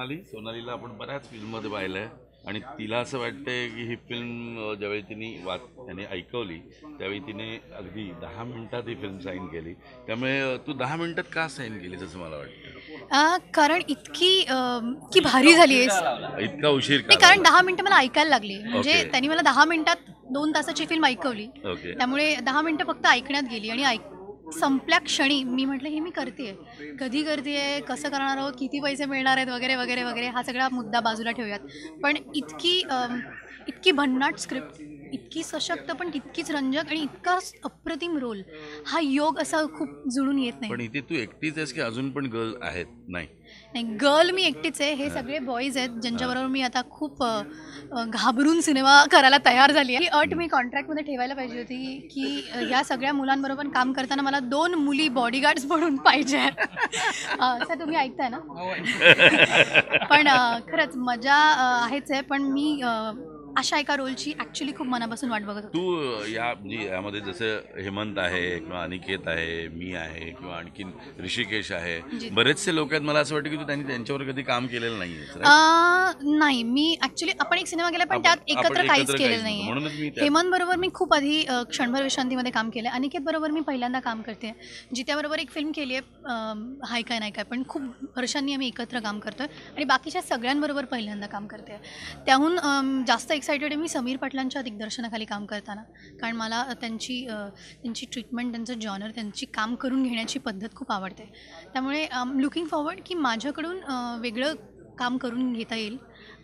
सोनालीला आपण बऱ्याच फिल्ममध्ये पाहिलं आहे आणि तिला असं वाटतंय की ही फिल्म ज्यावेळी त्याने ऐकवली त्यावेळी तिने अगदी 10 मिनिटात ही फिल्म साईन केली. त्यामुळे तू 10 मिनिटात का साईन केलीस असं मला वाटतं? कारण इतकी भारी झाली आहे. इतका उशीर का नाही, कारण लावला? 10 मिनिटं मला ऐकायला लागली. म्हणजे ओके. त्यांनी मला 10 मिनिटात 2 तासाची फिल्म ऐकवली. ओके. त्यामुळे 10 मिनिटं फक्त ऐकण्यात गेली आणि संपल्या क्षणी मी म्हटलं हे मी करतेय, कधी करतेय, कसं करणार आहोत, किती पैसे मिळणार आहेत, वगैरे वगैरे वगैरे, हा सगळा मुद्दा बाजूला ठेवूयात. पण इतकी भन्नाट स्क्रिप्ट, इतकी सशक्त पण तितकीच रंजक आणि इतका अप्रतिम रोल, हा योग असा खूप जुळून येत नाही. पण इथे तू एकटीच आहेस की अजून पण गर्ल आहेत? नाही नाही, गर्ल मी एकटीच आहे. हे सगळे बॉईज आहेत ज्यांच्याबरोबर मी आता खूप घाबरून सिनेमा करायला तयार झाली आहे. ही अट मी कॉन्ट्रॅक्टमध्ये ठेवायला पाहिजे होती की या सगळ्या मुलांबरोबर काम करताना मला 2 मुली बॉडीगार्ड्स म्हणून पाहिजे आहेत. असं तुम्ही ऐकताय ना? पण खरंच मजा आहेच आहे. पण मी अशा एका रोलची ॲक्च्युली खूप मनापासून वाट बघत होते. तू म्हणजे यामध्ये जसं हेमंत आहे किंवा अनिकेत आहे, मी आहे किंवा आणखीन ऋषिकेश आहे, बरेचसे लोक आहेत. मला असं वाटतं की तू त्यांच्यावर कधी काम केलेलं नाही. नाही, मी ॲक्च्युली आपण एक सिनेमा केला पण त्यात एकत्र काहीच केलेलं नाही आहे. हेमंत बरोबर मी खूप आधी क्षणभर विश्रांतीमध्ये काम केलं. अनिकेत बरोबर मी पहिल्यांदा काम करते. जित्याबरोबर एक फिल्म केली आहे, हाय काय नाही काय, पण खूप वर्षांनी आम्ही एकत्र काम करतोय आणि बाकीच्या सगळ्यांबरोबर पहिल्यांदा काम करते. त्याहून जास्त एक्सायटेड आहे मी समीर पाटलांच्या दिग्दर्शनाखाली काम करताना. कारण मला त्यांची ट्रीटमेंट, त्यांचं जॉनर, त्यांची काम करून घेण्याची पद्धत खूप आवडते. त्यामुळे लुकिंग फॉरवर्ड की माझ्याकडून वेगळं काम करून घेता येईल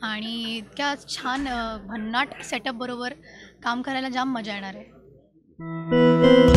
आणि इतक्या छान भन्नाट सेटअप बरोबर काम करायला जाम मजा येणार आहे.